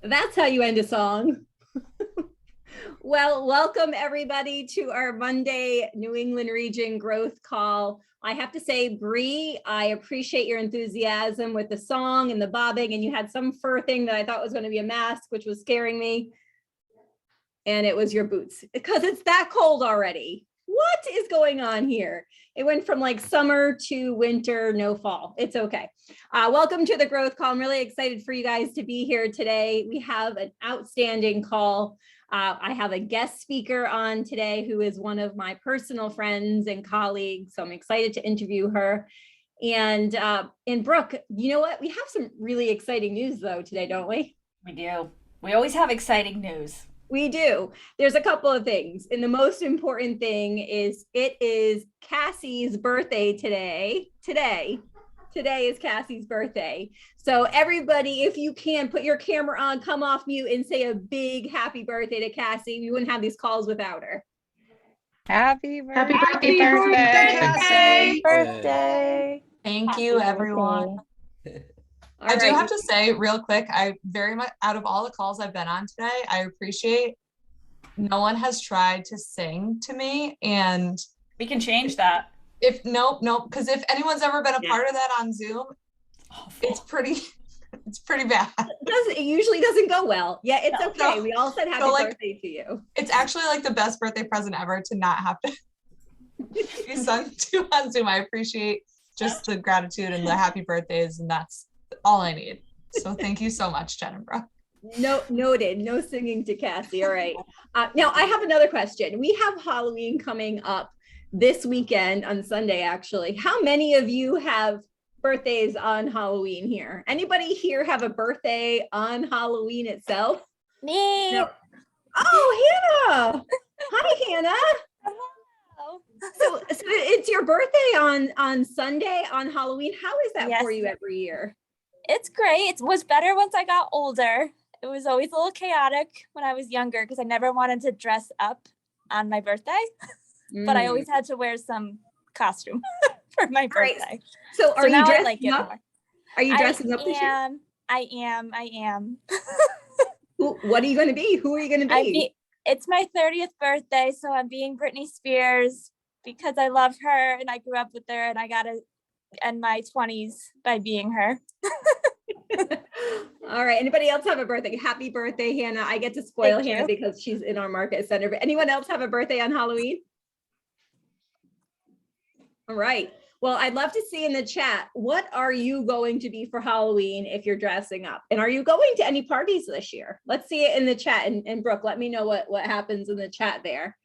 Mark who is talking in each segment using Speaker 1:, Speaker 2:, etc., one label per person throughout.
Speaker 1: That's how you end a song. Well, welcome everybody to our Monday New England Region Growth Call. I have to say, Bree, I appreciate your enthusiasm with the song and the bobbing, and you had some fur thing that I thought was going to be a mask, which was scaring me. And it was your boots because it's that cold already. What is going on here? It went from like summer to winter, no fall. It's okay. Welcome to the Growth Call. I'm really excited for you guys to be here today. We have an outstanding call. I have a guest speaker on today who is one of my personal friends and colleagues. So I'm excited to interview her. And Brooke, you know what? We have some really exciting news though today, don't we?
Speaker 2: We do. We always have exciting news.
Speaker 1: We do. There's a couple of things. And the most important thing is it is Cassie's birthday today. Today is Cassie's birthday. So everybody, if you can, put your camera on, come off mute and say a big happy birthday to Cassie. We wouldn't have these calls without her.
Speaker 3: Happy birthday.
Speaker 4: Happy birthday, Cassie.
Speaker 3: Birthday.
Speaker 4: Thank you, everyone. I do have to say real quick, I very much, out of all the calls I've been on today, I appreciate no one has tried to sing to me. And
Speaker 2: we can change that.
Speaker 4: Nope, because if anyone's ever been a part of that on Zoom, it's pretty bad.
Speaker 1: It usually doesn't go well. Yeah, it's okay. We all said happy birthday to you.
Speaker 4: It's actually like the best birthday present ever to not have to be sung to on Zoom. I appreciate just the gratitude and the happy birthdays, and that's all I need. So thank you so much, Jen and Brooke.
Speaker 1: Noted. No singing to Cassie. All right. Now I have another question. We have Halloween coming up this weekend on Sunday, actually. How many of you have birthdays on Halloween here? Anybody here have a birthday on Halloween itself?
Speaker 5: Me.
Speaker 1: No. Oh, Hannah. Hi, Hannah.
Speaker 5: Hello.
Speaker 1: So it's your birthday on Sunday on Halloween. How is that for you every year?
Speaker 5: It's great. It was better once I got older. It was always a little chaotic when I was younger because I never wanted to dress up on my birthday, but I always had to wear some costume for my birthday.
Speaker 1: Right. So are you dressing up?
Speaker 5: More.
Speaker 1: Are you dressing up this year?
Speaker 5: I am.
Speaker 1: What are you going to be? Who are you going to be?
Speaker 5: It's my 30th birthday, so I'm being Britney Spears because I love her and I grew up with her and I got to end my 20s by being her.
Speaker 1: All right. Anybody else have a birthday? Happy birthday, Hannah. I get to spoil Hannah because she's in our market center. But anyone else have a birthday on Halloween? All right. Well, I'd love to see in the chat, what are you going to be for Halloween if you're dressing up? And are you going to any parties this year? Let's see it in the chat. And Brooke, let me know what happens in the chat there.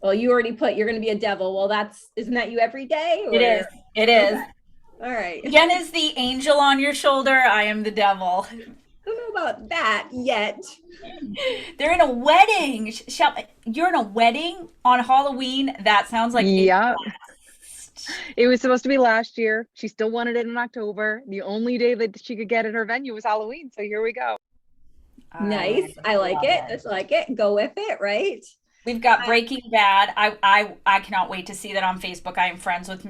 Speaker 1: Well, you already put you're going to be a devil. Well, isn't that you every day? Or?
Speaker 2: It is. It is.
Speaker 1: Okay. All right.
Speaker 2: Jen is the angel on your shoulder. I am the devil.
Speaker 1: I don't know about that yet.
Speaker 2: They're in a wedding. You're in a wedding on Halloween? That sounds like
Speaker 3: It was supposed to be last year. She still wanted it in October. The only day that she could get at her venue was Halloween. So here we go.
Speaker 1: Nice. I like it. Just like it. Go with it, right?
Speaker 2: We've got Breaking Bad. I cannot wait to see that on Facebook. I am friends with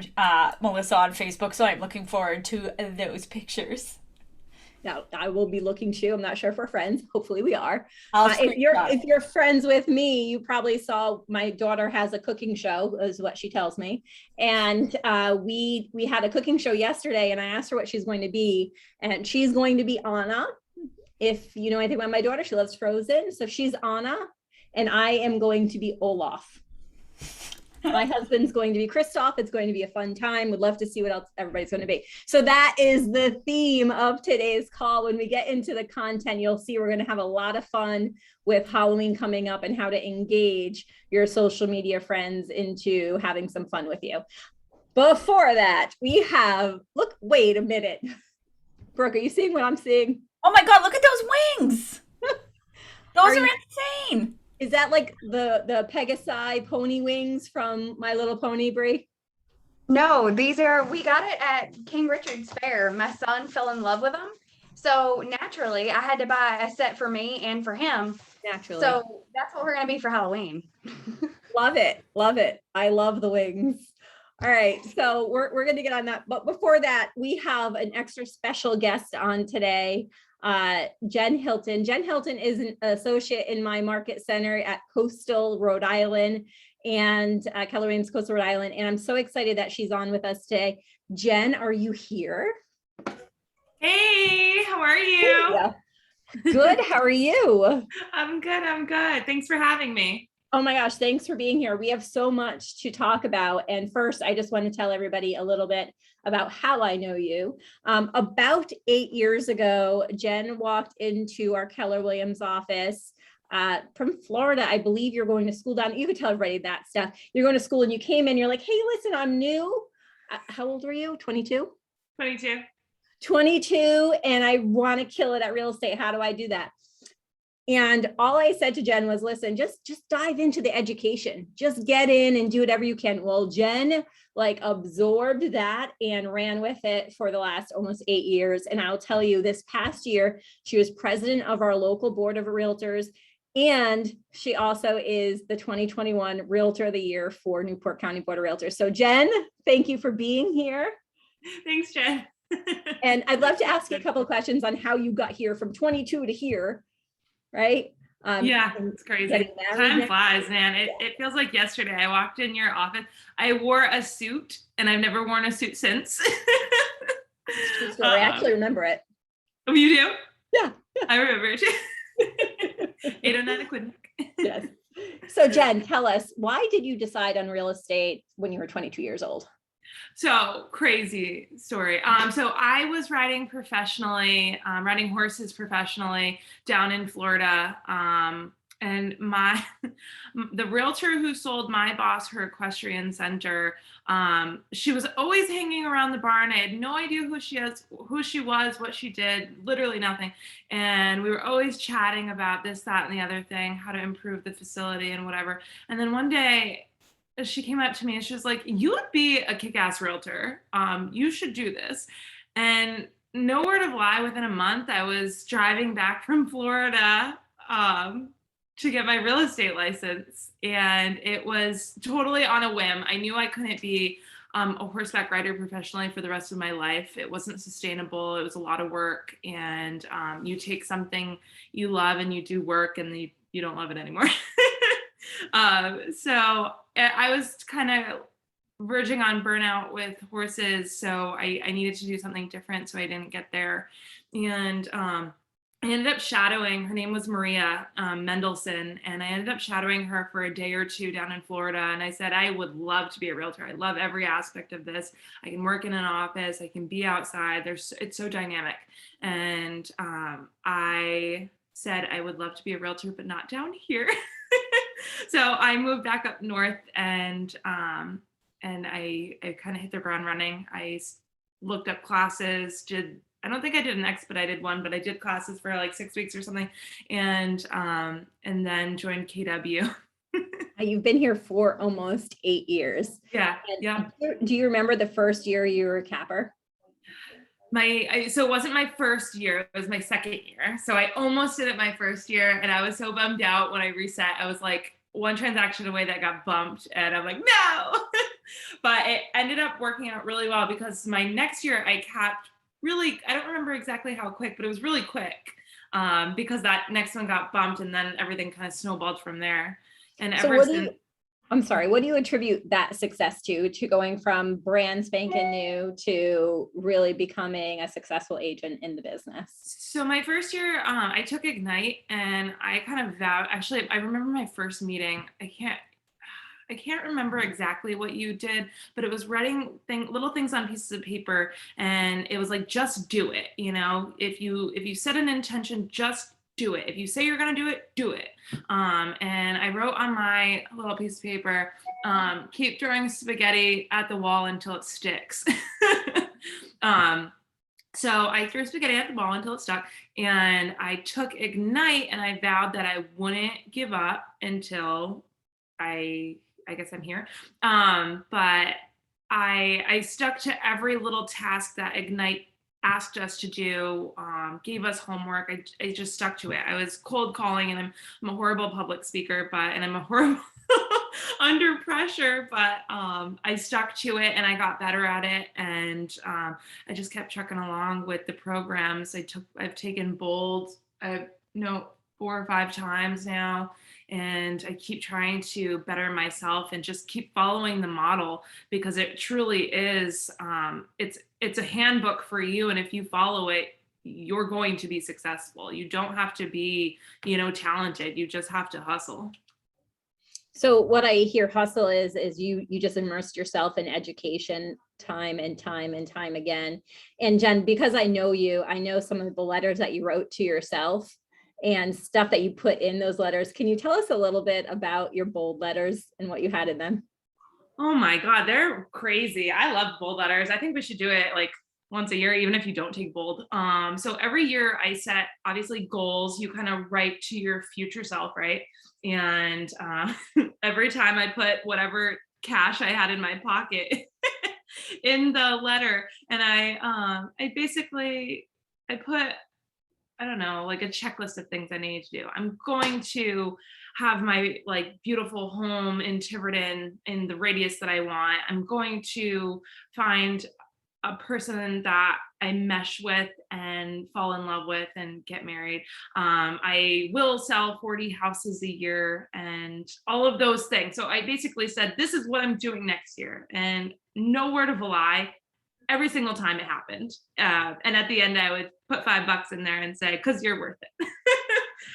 Speaker 2: Melissa on Facebook, so I'm looking forward to those pictures.
Speaker 1: Now, I will be looking too. I'm not sure if we're friends. Hopefully we are. If you're friends with me, you probably saw my daughter has a cooking show, is what she tells me. And we had a cooking show yesterday, and I asked her what she's going to be, and she's going to be Anna. If you know anything about my daughter, she loves Frozen, so she's Anna, and I am going to be Olaf. My husband's going to be Kristoff. It's going to be a fun time. Would love to see what else everybody's going to be. So that is the theme of today's call. When we get into the content, you'll see we're going to have a lot of fun with Halloween coming up and how to engage your social media friends into having some fun with you. Before that, we have, wait a minute. Brooke, are you seeing what I'm seeing?
Speaker 2: Oh my God, look at those wings. Those are insane.
Speaker 1: Is that like the Pegasi pony wings from My Little Pony, Brie?
Speaker 6: No, we got it at King Richard's Fair. My son fell in love with them. So naturally, I had to buy a set for me and for him.
Speaker 1: Naturally.
Speaker 6: So that's what we're going to be for Halloween.
Speaker 1: Love it. Love it. I love the wings. All right. So we're going to get on that. But before that, we have an extra special guest on today. Jen Hilton. Jen Hilton is an associate in my market center at Coastal Rhode Island and Keller Williams Coastal Rhode Island. And I'm so excited that she's on with us today. Jen, are you here?
Speaker 7: Hey, how are you?
Speaker 1: Yeah. Good. How are you?
Speaker 7: I'm good. I'm good. Thanks for having me.
Speaker 1: Oh my gosh, thanks for being here. We have so much to talk about. And first, I just want to tell everybody a little bit about how I know you. About 8 years ago, Jen walked into our Keller Williams office from Florida. I believe you're going to school down. You could tell everybody that stuff. You're going to school and you came in, you're like, hey, listen, I'm new. How old were you? 22?
Speaker 7: 22.
Speaker 1: 22, and I want to kill it at real estate. How do I do that? And all I said to Jen was, listen, just dive into the education, just get in and do whatever you can. Well, Jen like absorbed that and ran with it for the last almost 8 years. And I'll tell you, this past year, she was president of our local board of realtors. And she also is the 2021 Realtor of the Year for Newport County Board of Realtors. So Jen, thank you for being here.
Speaker 7: Thanks, Jen.
Speaker 1: And I'd love to ask you a couple of questions on how you got here from 22 to here. Right?
Speaker 7: Yeah, it's crazy. Time flies, man. It feels like yesterday. I walked in your office. I wore a suit and I've never worn a suit since.
Speaker 1: I actually remember it.
Speaker 7: Oh, you do?
Speaker 1: Yeah.
Speaker 7: I remember it. 809 Aquidneck.
Speaker 1: Yes. So Jen, tell us, why did you decide on real estate when you were 22 years old?
Speaker 7: So crazy story. So I was riding professionally, riding horses professionally down in Florida. And the realtor who sold my boss her equestrian center, she was always hanging around the barn. I had no idea who she was, what she did, literally nothing. And we were always chatting about this, that, and the other thing, how to improve the facility and whatever. And then one day, she came up to me and she was like, you would be a kick-ass realtor. You should do this. And no word of lie, within a month, I was driving back from Florida to get my real estate license. And it was totally on a whim. I knew I couldn't be a horseback rider professionally for the rest of my life. It wasn't sustainable. It was a lot of work. And you take something you love and you do work and you don't love it anymore. So I was kind of verging on burnout with horses. So I needed to do something different. So I didn't get there. And I ended up shadowing, her name was Maria Mendelson. And I ended up shadowing her for a day or two down in Florida. And I said, I would love to be a realtor. I love every aspect of this. I can work in an office. I can be outside. It's so dynamic. And I said, I would love to be a realtor, but not down here. So I moved back up north and I kind of hit the ground running. I looked up classes, I don't think I did an expedited one, but I did classes for like 6 weeks or something. And then joined KW.
Speaker 1: You've been here for almost 8 years.
Speaker 7: Yeah.
Speaker 1: And
Speaker 7: yeah.
Speaker 1: Do you remember the first year you were a capper?
Speaker 7: So it wasn't my first year, it was my second year. So I almost did it my first year and I was so bummed out when I reset. I was like one transaction away that got bumped and I'm like, no, but it ended up working out really well because my next year I capped really, I don't remember exactly how quick, but it was really quick because that next one got bumped and then everything kind of snowballed from there. And ever since.
Speaker 1: What do you attribute that success to going from brand spanking new to really becoming a successful agent in the business?
Speaker 7: So my first year, I took Ignite and I kind of vowed, actually, I remember my first meeting. I can't remember exactly what you did, but it was writing little things on pieces of paper. And it was like, just do it. You know, if you set an intention, just do it. If you say you're going to do it, do it. And I wrote on my little piece of paper, keep throwing spaghetti at the wall until it sticks. So I threw spaghetti at the wall until it stuck. And I took Ignite and I vowed that I wouldn't give up until I guess I'm here. But I stuck to every little task that Ignite asked us to do, gave us homework. I just stuck to it. I was cold calling and I'm a horrible public speaker, and I'm a horrible under pressure, but I stuck to it and I got better at it. And I just kept trucking along with the programs. I've taken Bold, I know 4 or 5 times now. And I keep trying to better myself and just keep following the model, because it truly is, it's a handbook for you. And if you follow it, you're going to be successful. You don't have to be, talented. You just have to hustle.
Speaker 1: So what I hear hustle is you just immersed yourself in education time and time and time again. And Jen, because I know you, I know some of the letters that you wrote to yourself and stuff that you put in those letters. Can you tell us a little bit about your Bold letters and what you had in them?
Speaker 7: Oh my God, they're crazy. I love Bold letters. I think we should do it like once a year, even if you don't take Bold. So every year I set obviously goals. You kind of write to your future self, right? And every time I put whatever cash I had in my pocket in the letter, and I put, I don't know, like a checklist of things I need to do. I'm going to have my like beautiful home in Tiverton in the radius that I want. I'm going to find a person that I mesh with and fall in love with and get married. I will sell 40 houses a year and all of those things. So I basically said, this is what I'm doing next year. And no word of a lie, every single time it happened. And at the end, I would put $5 in there and say, because you're worth it.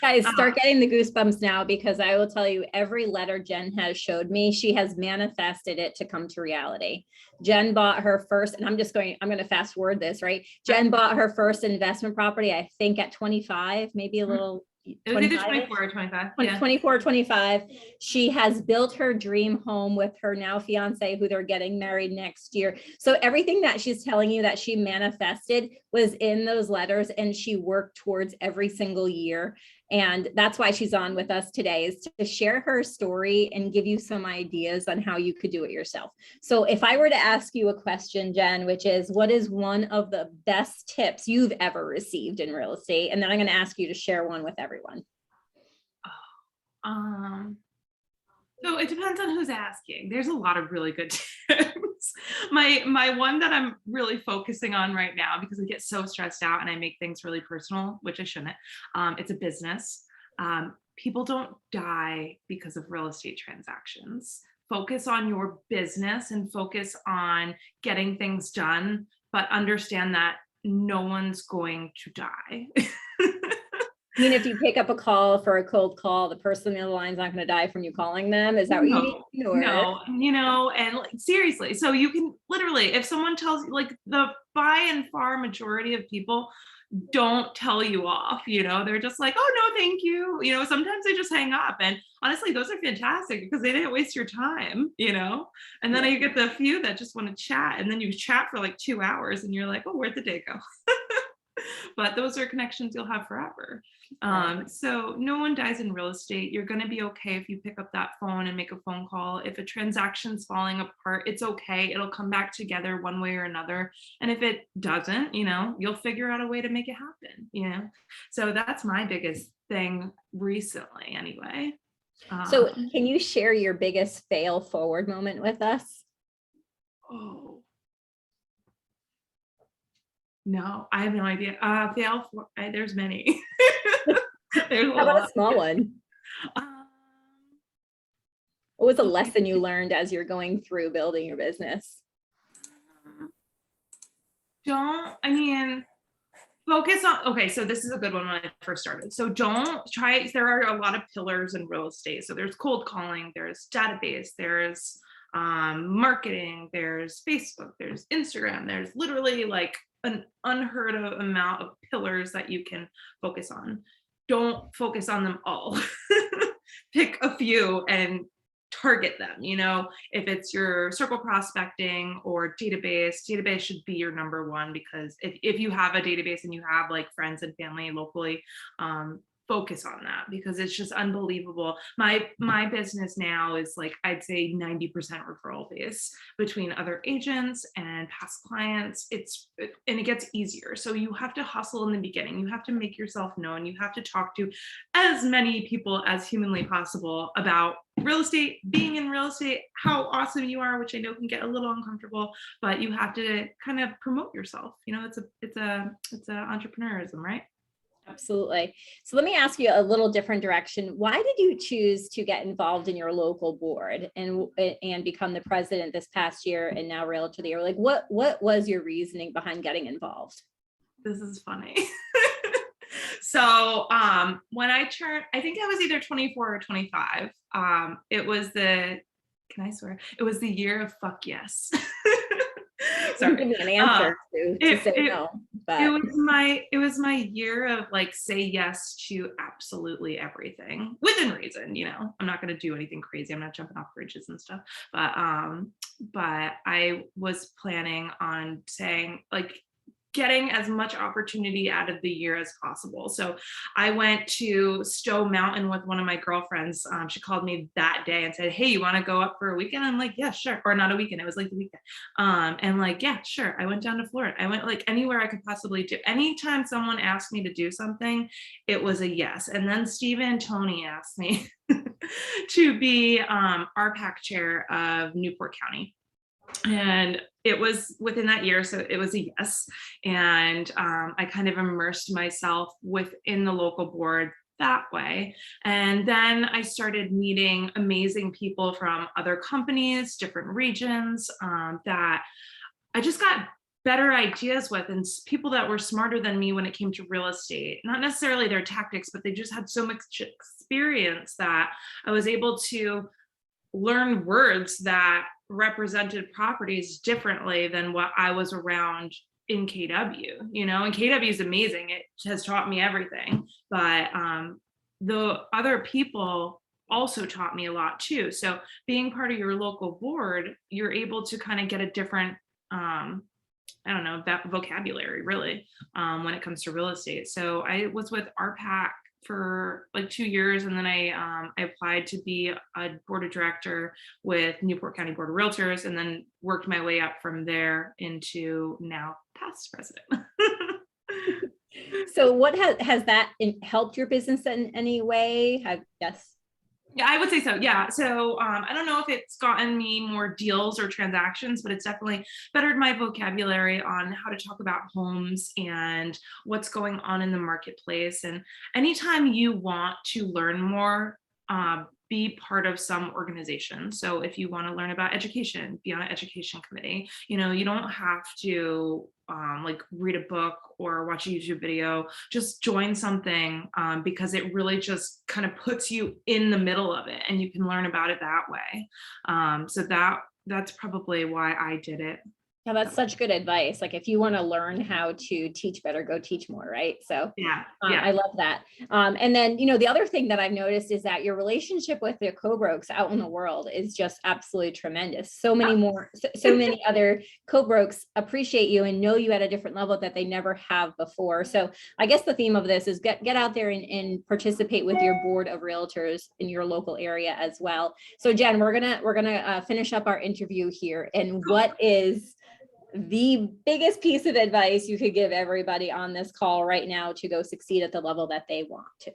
Speaker 1: Guys, start getting the goosebumps now, because I will tell you, every letter Jen has showed me, she has manifested it to come to reality. Jen bought her first, and I'm going to fast forward this, right? Jen bought her first investment property, I think at 25, maybe a little.
Speaker 7: It was either 24 or 25. Yeah.
Speaker 1: 24 or 25. She has built her dream home with her now fiance, who they're getting married next year. So everything that she's telling you that she manifested was in those letters, and she worked towards every single year. And that's why she's on with us today, is to share her story and give you some ideas on how you could do it yourself. So if I were to ask you a question, Jen, which is, what is one of the best tips you've ever received in real estate? And then I'm going to ask you to share one with everyone.
Speaker 7: So it depends on who's asking. There's a lot of really good tips. My one that I'm really focusing on right now, because I get so stressed out and I make things really personal, which I shouldn't. It's a business. People don't die because of real estate transactions. Focus on your business and focus on getting things done, but understand that no one's going to die.
Speaker 1: I mean, if you pick up a call for a cold call, the person on the line is not going to die from you calling them. Is that what you mean? Or?
Speaker 7: No, and like, seriously. So you can literally, if someone tells you, like the by and far majority of people don't tell you off, they're just like, oh no, thank you. Sometimes they just hang up, and honestly, those are fantastic because they didn't waste your time, and then you get the few that just want to chat, and then you chat for like 2 hours and you're like, oh, where'd the day go? But those are connections you'll have forever. So no one dies in real estate. You're going to be okay if you pick up that phone and make a phone call. If a transaction's falling apart, it's okay. It'll come back together one way or another. And if it doesn't, you'll figure out a way to make it happen, So that's my biggest thing recently anyway.
Speaker 1: So can you share your biggest fail forward moment with us?
Speaker 7: Oh. No, I have no idea. There's many. There's
Speaker 1: How about a small one? What was a lesson you learned as you're going through building your business?
Speaker 7: Focus on, okay, so this is a good one when I first started. So there are a lot of pillars in real estate. So there's cold calling, there's database, there's marketing, there's Facebook, there's Instagram, there's literally like an unheard of amount of pillars that you can focus on. Don't focus on them all. Pick a few and target them. If it's your circle prospecting or database should be your number one, because if you have a database and you have like friends and family locally, focus on that because it's just unbelievable. My business now is like, I'd say 90% referral base between other agents and past clients. And it gets easier. So you have to hustle in the beginning. You have to make yourself known. You have to talk to as many people as humanly possible about real estate, being in real estate, how awesome you are, which I know can get a little uncomfortable, but you have to kind of promote yourself. You know, it's a entrepreneurism, right?
Speaker 1: Absolutely. So let me ask you a little different direction. Why did you choose to get involved in your local board and become the president this past year and now Realtor of the Year? Like what was your reasoning behind getting involved?
Speaker 7: This is funny. So when I turned, I think I was either 24 or 25. It was can I swear? It was the year of fuck yes.
Speaker 1: Sorry. Give me an answer to say no. But
Speaker 7: it was my year of like say yes to absolutely everything within reason. You know, I'm not going to do anything crazy. I'm not jumping off bridges and stuff. But I was planning on saying like getting as much opportunity out of the year as possible. So I went to Stowe Mountain with one of my girlfriends. She called me that day and said, hey, you want to go up for a weekend? I'm like, yeah, sure. Or not a weekend. It was like the weekend. And like, yeah, sure. I went down to Florida. I went like anywhere I could possibly do. Anytime someone asked me to do something, it was a yes. And then Steve Antoni asked me to be RPAC chair of Newport County. And it was within that year, so it was a yes. And I kind of immersed myself within the local board that way. And then I started meeting amazing people from other companies, different regions that I just got better ideas with, and people that were smarter than me when it came to real estate. Not necessarily their tactics, but they just had so much experience that I was able to learn words that represented properties differently than what I was around in KW, you know, and KW is amazing. It has taught me everything, but the other people also taught me a lot too. So being part of your local board, you're able to kind of get a different, I don't know, that vocabulary really when it comes to real estate. So I was with RPAC for like 2 years, and then I applied to be a board of director with Newport County Board of Realtors, and then worked my way up from there into now past president.
Speaker 1: So what has that helped your business in any way? Yes.
Speaker 7: Yeah, I would say so. Yeah. So I don't know if it's gotten me more deals or transactions, but it's definitely bettered my vocabulary on how to talk about homes and what's going on in the marketplace. And anytime you want to learn more, be part of some organization. So if you want to learn about education, be on an education committee. You know, you don't have to like read a book or watch a YouTube video, just join something because it really just kind of puts you in the middle of it and you can learn about it that way. So that's probably why I did it.
Speaker 1: Yeah, that's such good advice. Like if you want to learn how to teach better, go teach more, right? So
Speaker 7: yeah.
Speaker 1: I love that. And then, you know, the other thing that I've noticed is that your relationship with the co-brokes out in the world is just absolutely tremendous. So many more, so many other co-brokes appreciate you and know you at a different level that they never have before. So I guess the theme of this is get out there and participate with your board of realtors in your local area as well. So Jen, we're gonna finish up our interview here. And what is the biggest piece of advice you could give everybody on this call right now to go succeed at the level that they want to?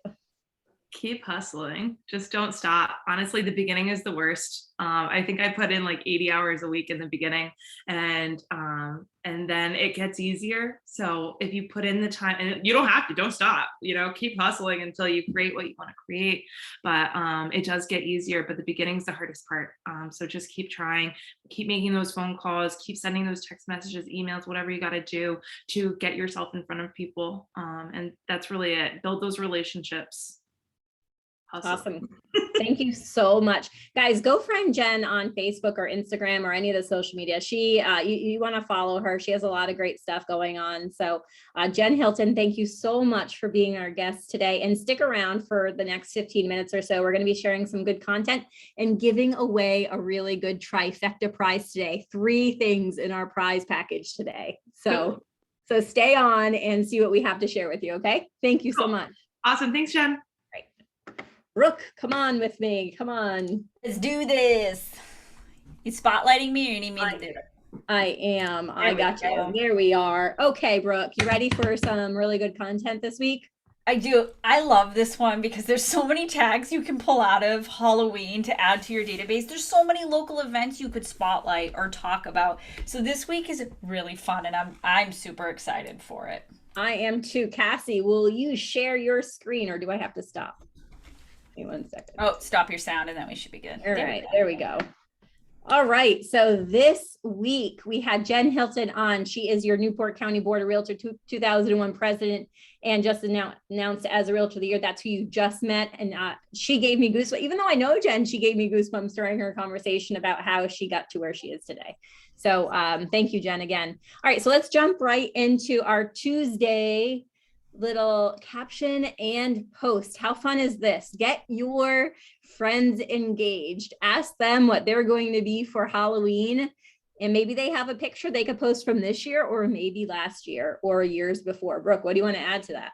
Speaker 7: Keep hustling. Just don't stop. Honestly, the beginning is the worst. I think I put in like 80 hours a week in the beginning, and then it gets easier. So if you put in the time, and you don't have to, don't stop, you know, keep hustling until you create what you want to create. But it does get easier, but the beginning is the hardest part. So just keep trying, keep making those phone calls, keep sending those text messages, emails, whatever you got to do to get yourself in front of people. And that's really it. Build those relationships.
Speaker 1: Awesome. Thank you so much. Guys, go find Jen on Facebook or Instagram or any of the social media. She, you want to follow her. She has a lot of great stuff going on. So Jen Hilton, thank you so much for being our guest today, and stick around for the next 15 minutes or so. We're going to be sharing some good content and giving away a really good trifecta prize today. 3 things in our prize package today. So stay on and see what we have to share with you. Okay. Thank you so much.
Speaker 7: Awesome. Thanks, Jen.
Speaker 1: Brooke, come on with me. Come on.
Speaker 2: Let's do this. You spotlighting me or you need me to do it?
Speaker 1: I am.
Speaker 2: There
Speaker 1: I
Speaker 2: we
Speaker 1: got
Speaker 2: go.
Speaker 1: you. There we are. Okay, Brooke, you ready for some really good content this week?
Speaker 2: I do. I love this one because there's so many tags you can pull out of Halloween to add to your database. There's so many local events you could spotlight or talk about. So this week is really fun and I'm super excited for it.
Speaker 1: I am too. Cassie, will you share your screen or do I have to stop? Give me 1 second.
Speaker 2: Oh, stop your sound and then we should be good.
Speaker 1: All right, there we go. All right, so this week we had Jen Hilton on. She is your Newport County Board of Realtor 2001 president and just announced as a Realtor of the Year. That's who you just met. And she gave me goosebumps. Even though I know Jen, she gave me goosebumps during her conversation about how she got to where she is today. So thank you, Jen, again. All right, so let's jump right into our Tuesday little caption and post. How fun is this? Get your friends engaged. Ask them what they're going to be for Halloween. And maybe they have a picture they could post from this year or maybe last year or years before. Brooke, what do you want to add to that?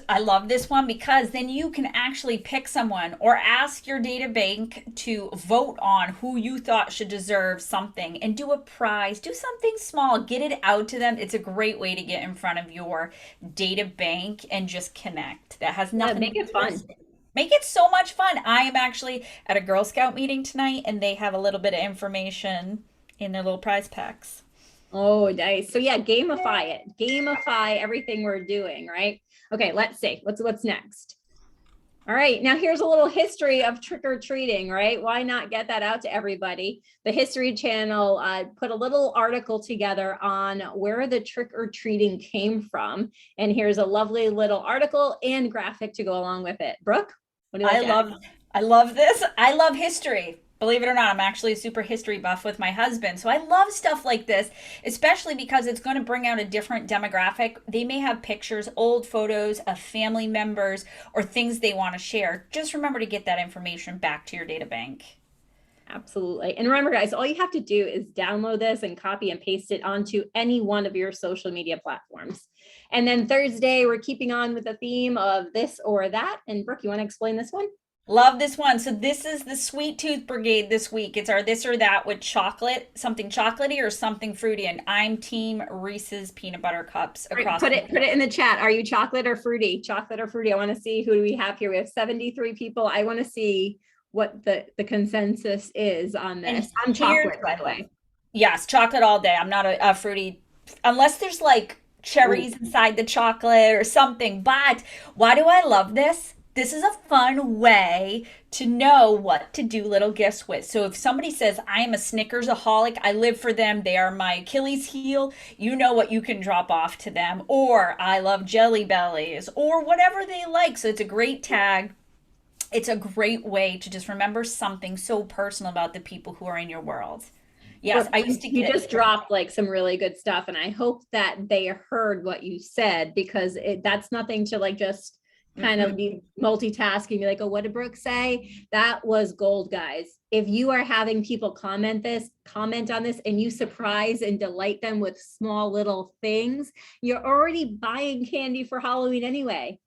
Speaker 2: I love this one because then you can actually pick someone or ask your data bank to vote on who you thought should deserve something and do a prize, do something small, get it out to them. It's a great way to get in front of your data bank and just connect. That has nothing
Speaker 1: make it fun.
Speaker 2: Make it so much fun. I am actually at a Girl Scout meeting tonight and they have a little bit of information in their little prize packs.
Speaker 1: Oh, nice. So yeah, gamify it. Gamify everything we're doing, right? Okay, let's see. What's next? All right, now here's a little history of trick-or-treating, right? Why not get that out to everybody? The History Channel put a little article together on where the trick-or-treating came from. And here's a lovely little article and graphic to go along with it. Brooke, what do you like?
Speaker 2: I love this. I love history. Believe it or not, I'm actually a super history buff with my husband. So I love stuff like this, especially because it's going to bring out a different demographic. They may have pictures, old photos of family members or things they want to share. Just remember to get that information back to your data bank.
Speaker 1: Absolutely. And remember, guys, all you have to do is download this and copy and paste it onto any one of your social media platforms. And then Thursday, we're keeping on with the theme of this or that. And Brooke, you want to explain this one?
Speaker 2: Love this one. So this is the Sweet Tooth Brigade this week. It's our this or that with chocolate, something chocolatey or something fruity. And I'm team Reese's peanut butter cups across.
Speaker 1: Put it in the chat. Are you chocolate or fruity? Chocolate or fruity? I want to see who do we have here. We have 73 people. I want to see what the consensus is on this. I'm chocolate, by the way.
Speaker 2: Yes, chocolate all day. I'm not a fruity, unless there's like cherries inside the chocolate or something. But why do I love this? This is a fun way to know what to do little gifts with. So if somebody says, I am a Snickersaholic, I live for them, they are my Achilles heel, you know what you can drop off to them. Or I love Jelly Bellies, or whatever they like. So it's a great tag. It's a great way to just remember something so personal about the people who are in your world. Yes, I used to get.
Speaker 1: You just dropped like some really good stuff, and I hope that they heard what you said, because that's nothing to like just kind of be multitasking, be like, oh, what did Brooke say? That was gold, guys. If you are having people comment on this, and you surprise and delight them with small little things, you're already buying candy for Halloween anyway.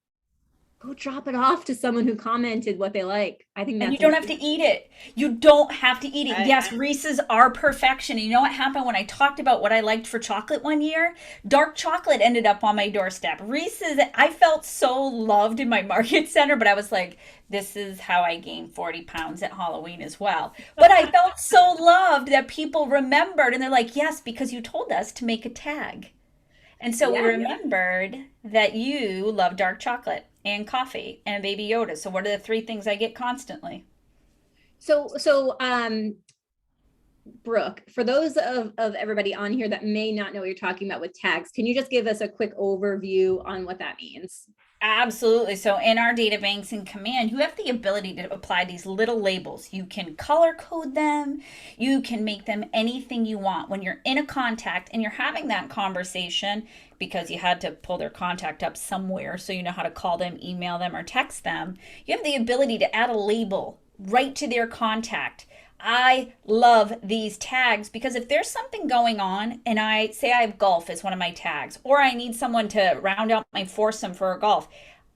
Speaker 1: Go drop it off to someone who commented what they like. I think that's.
Speaker 2: And you don't have to eat it. You don't have to eat it. Yes, Reese's are perfection. And you know what happened when I talked about what I liked for chocolate one year? Dark chocolate ended up on my doorstep. Reese's, I felt so loved in my market center, but I was like, this is how I gained 40 pounds at Halloween as well. But I felt so loved that people remembered, and they're like, yes, because you told us to make a tag. And so we remembered that you love dark chocolate and coffee and Baby Yoda. So what are the 3 things I get constantly?
Speaker 1: So Brooke, for those of everybody on here that may not know what you're talking about with tags, can you just give us a quick overview on what that means?
Speaker 2: Absolutely. So in our data banks in Command, you have the ability to apply these little labels. You can color code them. You can make them anything you want. When you're in a contact and you're having that conversation, because you had to pull their contact up somewhere so you know how to call them, email them, or text them, you have the ability to add a label right to their contact. I love these tags because if there's something going on and I say I have golf as one of my tags, or I need someone to round out my foursome for a golf,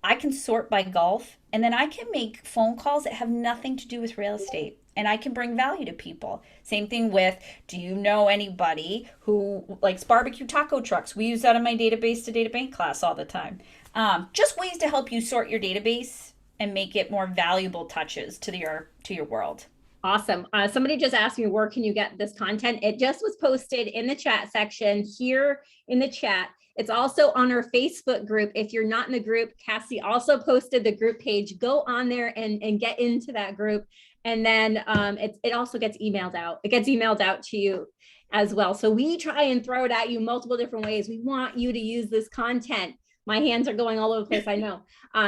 Speaker 2: I can sort by golf, and then I can make phone calls that have nothing to do with real estate. And I can bring value to people. Same thing with, do you know anybody who likes barbecue taco trucks? We use that in my database to data bank class all the time. Just ways to help you sort your database and make it more valuable touches to your world.
Speaker 1: Awesome. Somebody just asked me, where can you get this content? It just was posted in the chat section here in the chat. It's also on our Facebook group. If you're not in the group, Cassie also posted the group page. Go on there and get into that group. And then it also gets emailed out. It gets emailed out to you as well. So we try and throw it at you multiple different ways. We want you to use this content. My hands are going all over the place, I know,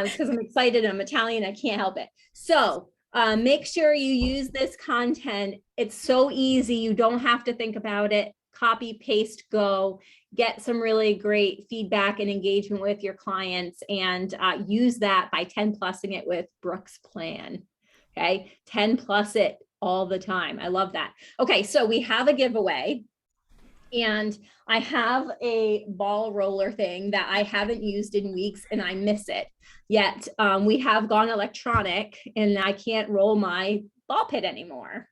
Speaker 1: because I'm excited. I'm Italian, I can't help it. So make sure you use this content. It's so easy. You don't have to think about it. Copy, paste, go. Get some really great feedback and engagement with your clients, and use that by 10+ing it with Brooke's plan. Okay, 10+ it all the time. I love that. Okay, so we have a giveaway, and I have a ball roller thing that I haven't used in weeks, and I miss it. Yet we have gone electronic, and I can't roll my ball pit anymore,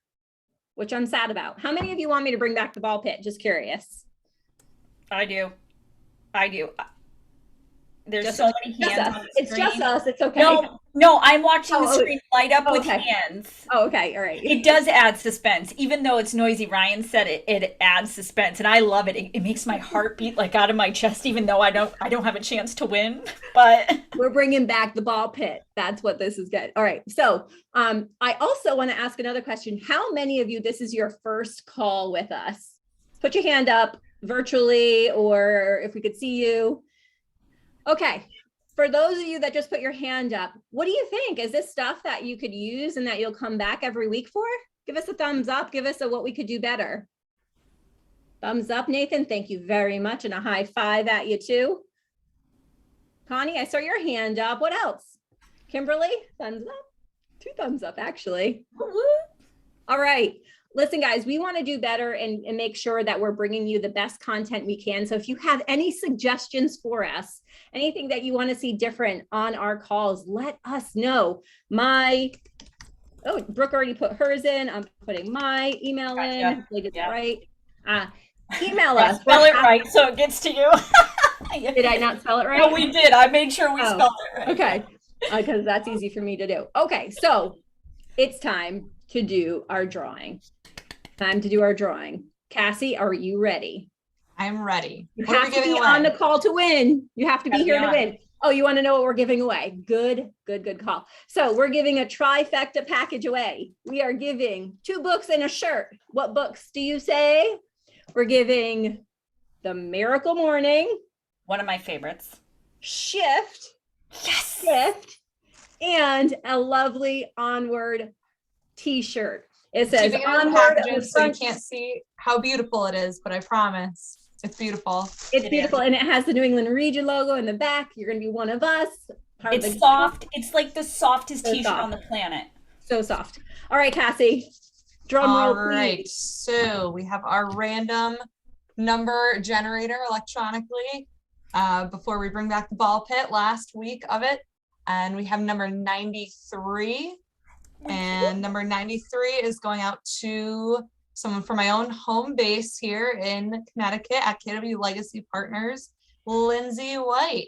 Speaker 1: which I'm sad about. How many of you want me to bring back the ball pit? Just curious.
Speaker 2: I do. There's
Speaker 1: Just
Speaker 2: so
Speaker 1: us.
Speaker 2: many
Speaker 1: Just
Speaker 2: hands
Speaker 1: us.
Speaker 2: on the
Speaker 1: It's
Speaker 2: screen.
Speaker 1: just us. It's okay.
Speaker 2: No, I'm watching the
Speaker 1: Oh,
Speaker 2: screen light up with
Speaker 1: okay.
Speaker 2: hands.
Speaker 1: Oh, okay. All right.
Speaker 2: It does add suspense, even though it's noisy. Ryan said it adds suspense, and I love it. It makes my heart beat like out of my chest, even though I don't have a chance to win. But
Speaker 1: We're bringing back the ball pit. That's what this is good. All right. So I also want to ask another question. How many of you, this is your first call with us? Put your hand up virtually, or if we could see you. Okay. For those of you that just put your hand up, what do you think? Is this stuff that you could use and that you'll come back every week for? Give us a thumbs up. Give us a what we could do better. Thumbs up, Nathan. Thank you very much. And a high five at you too. Connie, I saw your hand up. What else? Kimberly, thumbs up. 2 thumbs up, actually. All right. Listen, guys, we want to do better and make sure that we're bringing you the best content we can. So if you have any suggestions for us, anything that you want to see different on our calls, let us know. Brooke already put hers in. I'm putting my email in. Hopefully it's right. Email us.
Speaker 2: Spell it right so it gets to you.
Speaker 1: Did I not spell it right?
Speaker 2: No, we did. I made sure we spelled it right.
Speaker 1: Okay, because that's easy for me to do. Okay, so it's time to do our drawing. Cassie, are you ready?
Speaker 4: I'm ready.
Speaker 1: You
Speaker 4: What are
Speaker 1: have
Speaker 4: we
Speaker 1: to
Speaker 4: giving
Speaker 1: be
Speaker 4: away?
Speaker 1: on the call to win. You have to be
Speaker 2: Gotta
Speaker 1: here
Speaker 2: be
Speaker 1: to
Speaker 2: on.
Speaker 1: win. Oh, you want to know what we're giving away? Good call. So we're giving a trifecta package away. We are giving 2 books and a shirt. What books do you say? We're giving The Miracle Morning,
Speaker 2: One of my favorites.
Speaker 1: Shift,
Speaker 2: Yes.
Speaker 1: and a lovely Onward t-shirt. It says
Speaker 4: Keeping it in the
Speaker 1: Onward on the
Speaker 4: packages so you
Speaker 1: front.
Speaker 4: can't see how beautiful it is, but I promise it's beautiful.
Speaker 1: It's beautiful, and it has the New England Region logo in the back. You're going to be one of us. Part of
Speaker 2: It's
Speaker 1: the-
Speaker 2: soft. It's like the softest
Speaker 1: So
Speaker 2: t-shirt
Speaker 1: soft.
Speaker 2: on the planet.
Speaker 1: So soft. All right, Cassie. Drum roll,
Speaker 4: All right,
Speaker 1: please.
Speaker 4: so we have our random number generator electronically before we bring back the ball pit last week of it. And we have number 93. And number 93 is going out to someone from my own home base here in Connecticut at KW Legacy Partners, Lindsay White.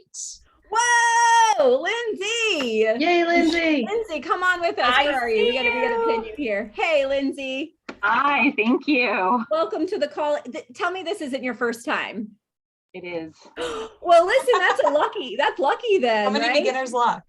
Speaker 1: Whoa, Lindsay.
Speaker 3: Yay, Lindsay.
Speaker 1: Lindsay, come on with us.
Speaker 2: I
Speaker 1: Where are you? We got
Speaker 2: see
Speaker 1: a
Speaker 2: you.
Speaker 1: pin you here. Hey, Lindsay.
Speaker 8: Hi, thank you.
Speaker 1: Welcome to the call. Tell me this isn't your first time.
Speaker 8: It is.
Speaker 1: Well, listen, that's lucky then,
Speaker 4: How many
Speaker 1: right?
Speaker 4: beginner's luck?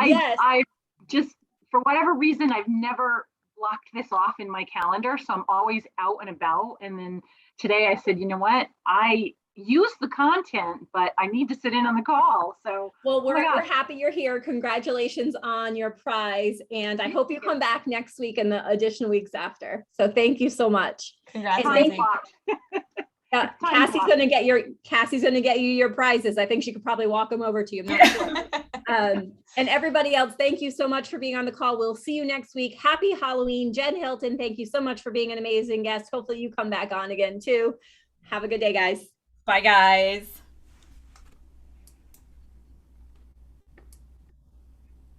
Speaker 1: Yes.
Speaker 8: I just, for whatever reason, I've never blocked this off in my calendar. So I'm always out and about. And then today I said, you know what? I use the content, but I need to sit in on the call. So
Speaker 1: Well, we're
Speaker 8: gosh.
Speaker 1: happy you're here. Congratulations on your prize. And I hope you come back next week and the additional weeks after. So thank you so much.
Speaker 4: Congrats,
Speaker 1: And
Speaker 8: time
Speaker 1: thank
Speaker 4: Lindsay.
Speaker 8: blocked.
Speaker 1: Yeah,
Speaker 8: Time
Speaker 1: Cassie's
Speaker 8: block.
Speaker 1: gonna get you your prizes. I think she could probably walk them over to you. I'm not sure. And everybody else, thank you so much for being on the call. We'll see you next week. Happy Halloween. Jen Hilton, thank you so much for being an amazing guest. Hopefully you come back on again too. Have a good day, guys.
Speaker 2: Bye, guys.